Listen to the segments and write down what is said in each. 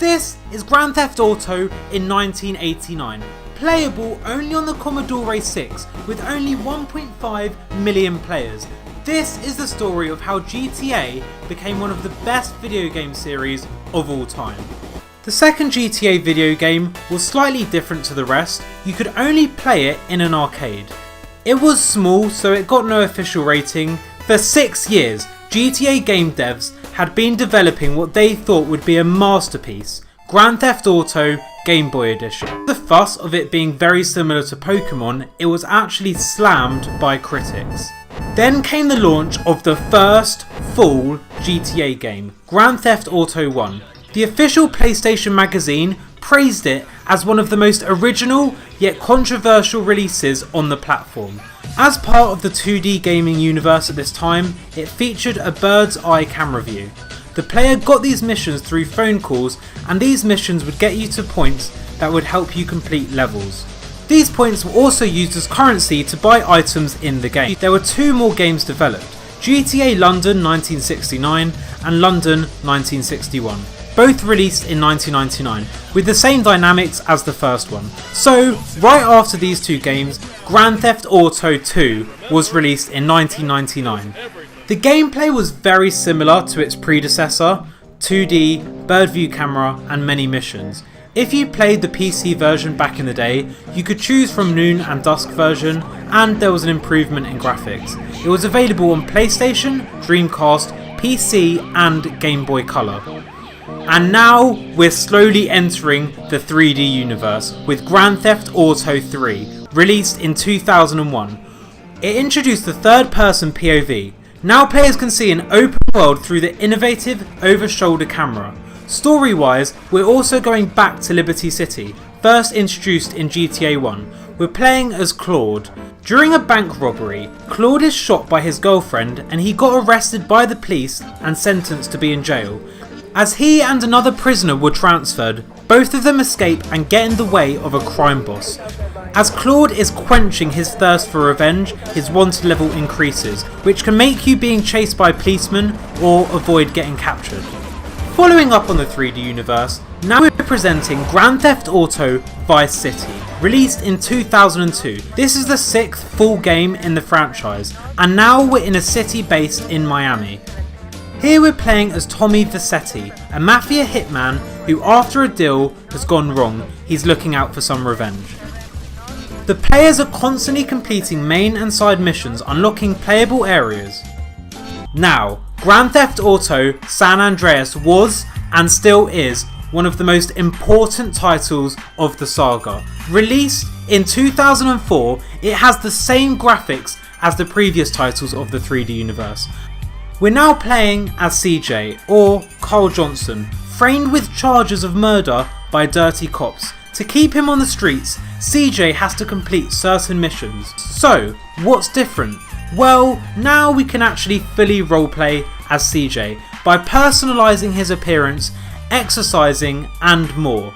This is Grand Theft Auto in 1989, playable only on the Commodore 6 with only 1.5 million players. This is the story of how GTA became one of the best video game series of all time. The second GTA video game was slightly different to the rest. You could only play it in an arcade. It was small, so it got no official rating. For 6 years, GTA game devs had been developing what they thought would be a masterpiece, Grand Theft Auto Game Boy Edition. The fuss of it being very similar to Pokemon, it was actually slammed by critics. Then came the launch of the first full GTA game, Grand Theft Auto 1. The official PlayStation magazine praised it as one of the most original yet controversial releases on the platform. As part of the 2D gaming universe at this time, it featured a bird's eye camera view. The player got these missions through phone calls, and these missions would get you to points that would help you complete levels. These points were also used as currency to buy items in the game. There were 2 more games developed, GTA London 1969 and London 1961. Both released in 1999, with the same dynamics as the first one. So, right after these 2 games, Grand Theft Auto 2 was released in 1999. The gameplay was very similar to its predecessor, 2D, bird view camera and many missions. If you played the PC version back in the day, you could choose from noon and dusk version, and there was an improvement in graphics. It was available on PlayStation, Dreamcast, PC and Game Boy Color. And now we're slowly entering the 3D universe with Grand Theft Auto 3, released in 2001. It introduced the third-person POV. Now players can see an open world through the innovative over-shoulder camera. Story-wise, we're also going back to Liberty City, first introduced in GTA 1. We're playing as Claude. During a bank robbery, Claude is shot by his girlfriend and he got arrested by the police and sentenced to be in jail. As he and another prisoner were transferred, both of them escape and get in the way of a crime boss. As Claude is quenching his thirst for revenge, his wanted level increases, which can make you being chased by policemen or avoid getting captured. Following up on the 3D universe, now we're presenting Grand Theft Auto Vice City, released in 2002. This is the 6th full game in the franchise, and now we're in a city based in Miami. Here we're playing as Tommy Vercetti, a mafia hitman who, after a deal has gone wrong, he's looking out for some revenge. The players are constantly completing main and side missions, unlocking playable areas. Now, Grand Theft Auto San Andreas was, and still is, one of the most important titles of the saga. Released in 2004, it has the same graphics as the previous titles of the 3D universe. We're now playing as CJ, or Carl Johnson, framed with charges of murder by dirty cops. To keep him on the streets, CJ has to complete certain missions. So, what's different? Well, now we can actually fully roleplay as CJ by personalising his appearance, exercising and more.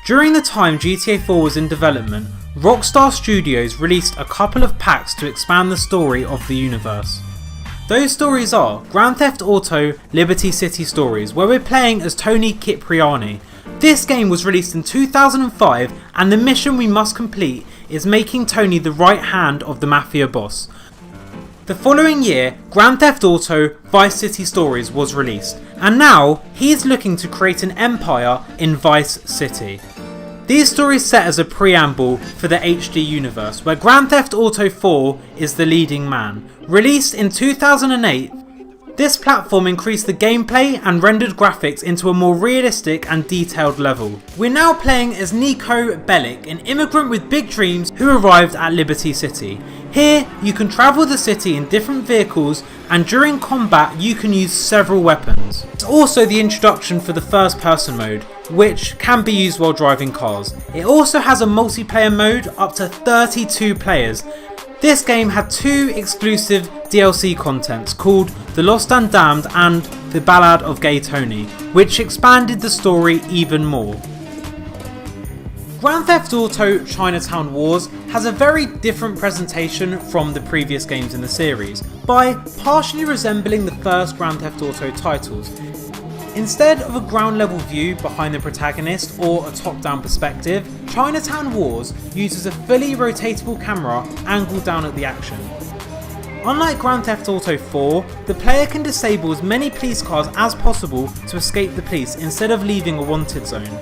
During the time GTA 4 was in development, Rockstar Studios released a couple of packs to expand the story of the universe. Those stories are Grand Theft Auto Liberty City Stories, where we're playing as Tony Cipriani. This game was released in 2005, and the mission we must complete is making Tony the right hand of the mafia boss. The following year, Grand Theft Auto Vice City Stories was released, and now he's looking to create an empire in Vice City. These stories set as a preamble for the HD universe, where Grand Theft Auto 4 is the leading man. Released in 2008, this platform increased the gameplay and rendered graphics into a more realistic and detailed level. We're now playing as Nico Bellic, an immigrant with big dreams who arrived at Liberty City. Here, you can travel the city in different vehicles, and during combat you can use several weapons. It's also the introduction for the first person mode, which can be used while driving cars. It also has a multiplayer mode up to 32 players. This game had 2 exclusive DLC contents called The Lost and Damned and The Ballad of Gay Tony, which expanded the story even more. Grand Theft Auto Chinatown Wars has a very different presentation from the previous games in the series, by partially resembling the first Grand Theft Auto titles. Instead of a ground level view behind the protagonist or a top-down perspective, Chinatown Wars uses a fully rotatable camera angled down at the action. Unlike Grand Theft Auto 4, the player can disable as many police cars as possible to escape the police instead of leaving a wanted zone.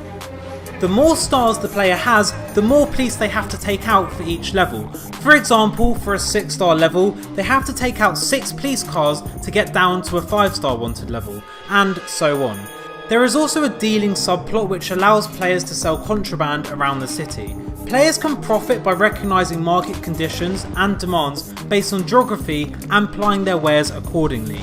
The more stars the player has, the more police they have to take out for each level. For example, for a 6-star level, they have to take out 6 police cars to get down to a 5-star wanted level, and so on. There is also a dealing subplot which allows players to sell contraband around the city. Players can profit by recognising market conditions and demands based on geography and plying their wares accordingly.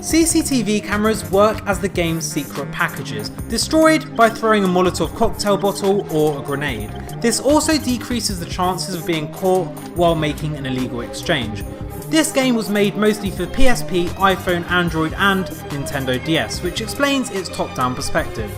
CCTV cameras work as the game's secret packages, destroyed by throwing a Molotov cocktail bottle or a grenade. This also decreases the chances of being caught while making an illegal exchange. This game was made mostly for PSP, iPhone, Android and Nintendo DS, which explains its top-down perspective.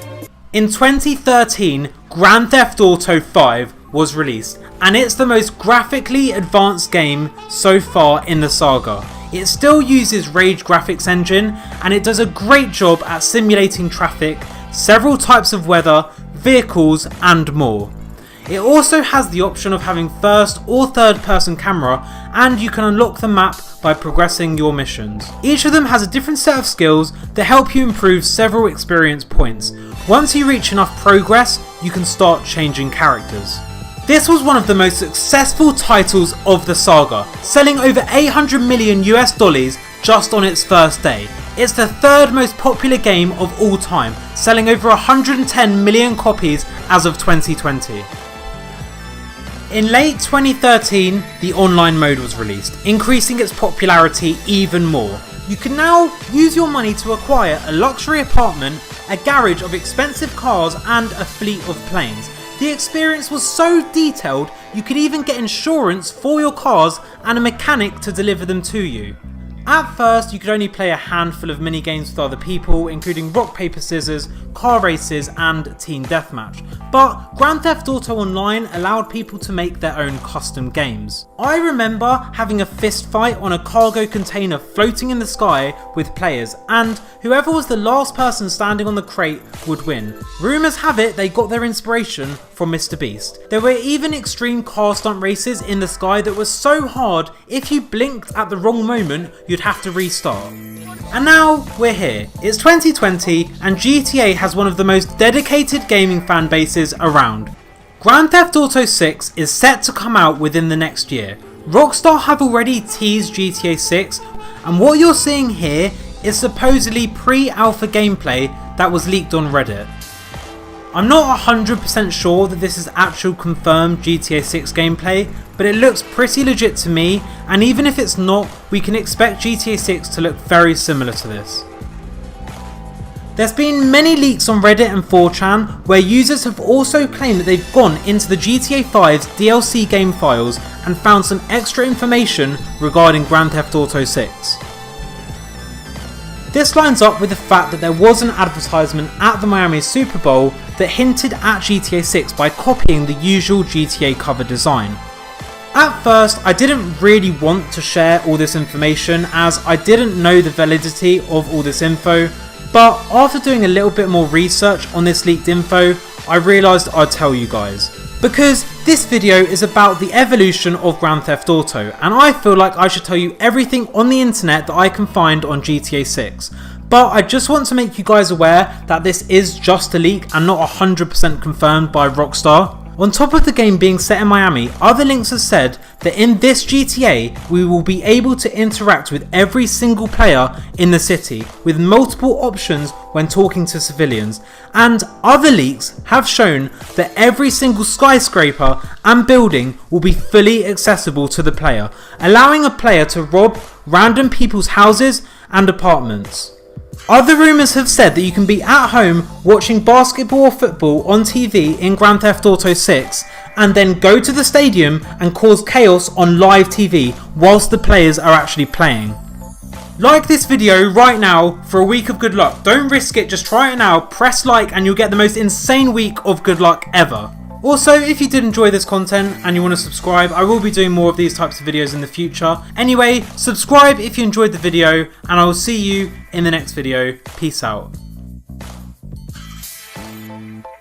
In 2013, Grand Theft Auto 5 was released, and it's the most graphically advanced game so far in the saga. It still uses Rage graphics engine, and it does a great job at simulating traffic, several types of weather, vehicles and more. It also has the option of having first or third person camera, and you can unlock the map by progressing your missions. Each of them has a different set of skills that help you improve several experience points. Once you reach enough progress, you can start changing characters. This was one of the most successful titles of the saga, selling over $800 million just on its first day. It's the third most popular game of all time, selling over 110 million copies as of 2020. In late 2013, the online mode was released, increasing its popularity even more. You can now use your money to acquire a luxury apartment, a garage of expensive cars and a fleet of planes. The experience was so detailed, you could even get insurance for your cars and a mechanic to deliver them to you. At first, you could only play a handful of minigames with other people, including rock, paper, scissors, car races and team deathmatch. But Grand Theft Auto Online allowed people to make their own custom games. I remember having a fist fight on a cargo container floating in the sky with players, and whoever was the last person standing on the crate would win. Rumours have it they got their inspiration from Mr. Beast. There were even extreme car stunt races in the sky that were so hard, if you blinked at the wrong moment, you'd have to restart. And now we're here. It's 2020 and GTA has one of the most dedicated gaming fan bases around. Grand Theft Auto 6 is set to come out within the next year. Rockstar have already teased GTA 6, and what you're seeing here is supposedly pre-alpha gameplay that was leaked on Reddit. I'm not 100% sure that this is actual confirmed GTA 6 gameplay, but it looks pretty legit to me, and even if it's not, we can expect GTA 6 to look very similar to this. There's been many leaks on Reddit and 4chan where users have also claimed that they've gone into the GTA 5's DLC game files and found some extra information regarding Grand Theft Auto 6. This lines up with the fact that there was an advertisement at the Miami Super Bowl that hinted at GTA 6 by copying the usual GTA cover design. At first, I didn't really want to share all this information as I didn't know the validity of all this info, but after doing a little bit more research on this leaked info, I realised I'd tell you guys. Because this video is about the evolution of Grand Theft Auto, and I feel like I should tell you everything on the internet that I can find on GTA 6. But I just want to make you guys aware that this is just a leak and not 100% confirmed by Rockstar. On top of the game being set in Miami, other links have said that in this GTA we will be able to interact with every single player in the city with multiple options when talking to civilians, and other leaks have shown that every single skyscraper and building will be fully accessible to the player, allowing a player to rob random people's houses and apartments. Other rumours have said that you can be at home watching basketball or football on TV in Grand Theft Auto 6 and then go to the stadium and cause chaos on live TV whilst the players are actually playing. Like this video right now for a week of good luck. Don't risk it, just try it now, press like and you'll get the most insane week of good luck ever. Also, if you did enjoy this content and you want to subscribe, I will be doing more of these types of videos in the future. Anyway, subscribe if you enjoyed the video, and I will see you in the next video. Peace out. Auto.